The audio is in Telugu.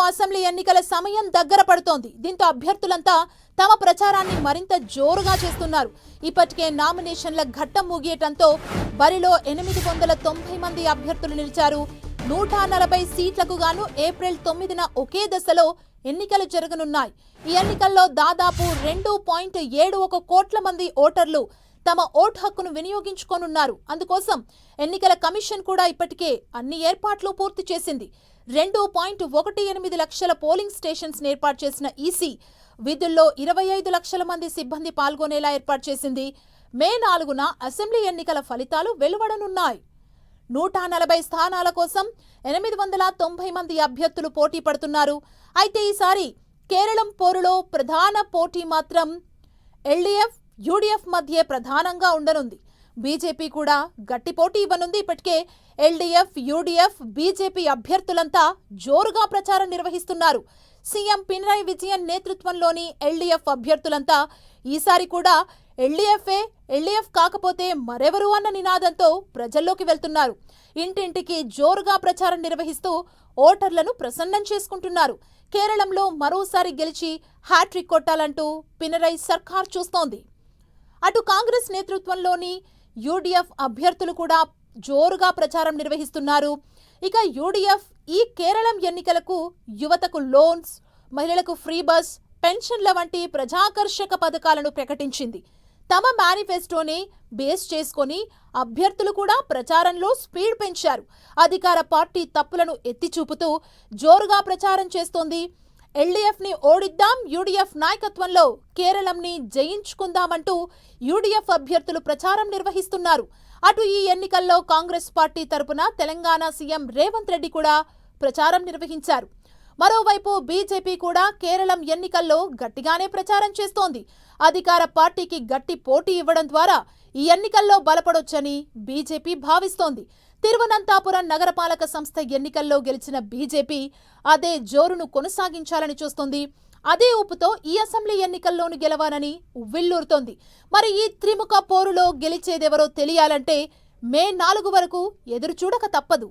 అసెంబ్లీ ఎన్నికల సమయం దగ్గర పడుతోంది. దీంతో అభ్యర్థులంతా తమ ప్రచారాన్ని మరింత జోరుగా చేస్తున్నారు. ఇప్పటికే నామినేషన్ల ఘట్టం ముగియటంతో బరిలో 890 మంది అభ్యర్థులు నిలిచారు. 140 సీట్లకు గాను ఏప్రిల్ 9న ఒకే దశలో ఎన్నికలు జరగనున్నాయి. ఈ ఎన్నికల్లో దాదాపు 2.71 కోట్ల మంది ఓటర్లు తమ ఓటు హక్కును వినియోగించుకోనున్నారు. అందుకోసం ఎన్నికల కమిషన్ కూడా ఇప్పటికే అన్ని ఏర్పాట్లు పూర్తి చేసింది. 2.18 లక్షల పోలింగ్ స్టేషన్స్ ఏర్పాటు చేసిన ఈసీ విధుల్లో 25 లక్షల మంది సిబ్బంది పాల్గొనేలా ఏర్పాటు చేసింది. మే 4న అసెంబ్లీ ఎన్నికల ఫలితాలు వెలువడనున్నాయి. 140 స్థానాల కోసం 890 మంది అభ్యర్థులు పోటీ పడుతున్నారు. అయితే ఈసారి కేరళం పోరులో ప్రధాన పోటీ మాత్రం ఎల్డీఎఫ్, యూడీఎఫ్ మధ్య ప్రధానంగా ఉండనుంది. బీజేపీ కూడా గట్టి పోటీ ఇవ్వనుంది. ఇప్పటికే ఎల్డీఎఫ్, యూడీఎఫ్, బీజేపీ అభ్యర్థులంతా జోరుగా ప్రచారం నిర్వహిస్తున్నారు. సీఎం పినరయి విజయన్ నేతృత్వంలోని ఎల్డీఎఫ్ అభ్యర్థులంతా ఈసారి కూడా ఎల్డీఎఫ్ కాకపోతే మరెవరు అన్న నినాదంతో ప్రజల్లోకి వెళ్తున్నారు. ఇంటింటికి జోరుగా ప్రచారం నిర్వహిస్తూ ఓటర్లను ప్రసన్నం చేసుకుంటున్నారు. కేరళంలో మరోసారి గెలిచి హ్యాట్రిక్ కొట్టాలంటూ పినరయి సర్కార్ చూస్తోంది. అటు కాంగ్రెస్ నేతృత్వంలోని యూడీఎఫ్ అభ్యర్థులు కూడా జోరుగా ప్రచారం నిర్వహిస్తున్నారు. ఇక యూడీఎఫ్ ఈ కేరళం ఎన్నికలకు యువతకు లోన్స్, మహిళలకు ఫ్రీ బస్, పెన్షన్ల వంటి ప్రజాకర్షక పథకాలను ప్రకటించింది. తమ మేనిఫెస్టోని బేస్ చేసుకొని అభ్యర్థులు కూడా ప్రచారంలో స్పీడ్ పెంచారు. అధికార పార్టీ తప్పులను ఎత్తి చూపుతూ జోరుగా ప్రచారం చేస్తోంది. ఎల్డీఎఫ్ని ఓడిద్దాం, యూడీఎఫ్ నాయకత్వంలో కేరళంని జయించుకుందామంటూ యూడీఎఫ్ అభ్యర్థులు ప్రచారం నిర్వహిస్తున్నారు. అటు ఈ ఎన్నికల్లో కాంగ్రెస్ పార్టీ తరపున తెలంగాణ సీఎం రేవంత్ రెడ్డి కూడా ప్రచారం నిర్వహించారు. మరోవైపు బీజేపీ కూడా కేరళం ఎన్నికల్లో గట్టిగానే ప్రచారం చేస్తోంది. అధికార పార్టీకి గట్టి పోటీ ఇవ్వడం ద్వారా ఈ ఎన్నికల్లో బలపడొచ్చని బీజేపీ భావిస్తోంది. తిరువనంతపురం నగరపాలక సంస్థ ఎన్నికల్లో గెలిచిన బీజేపీ అదే జోరును కొనసాగించాలని చూస్తోంది. అదే ఊపుతో ఈ అసెంబ్లీ ఎన్నికల్లోనూ గెలవాలని ఉవ్విళ్లూరుతోంది. మరి ఈ త్రిముఖ పోరులో గెలిచేదెవరో తెలియాలంటే మే 4 వరకు ఎదురు చూడక తప్పదు.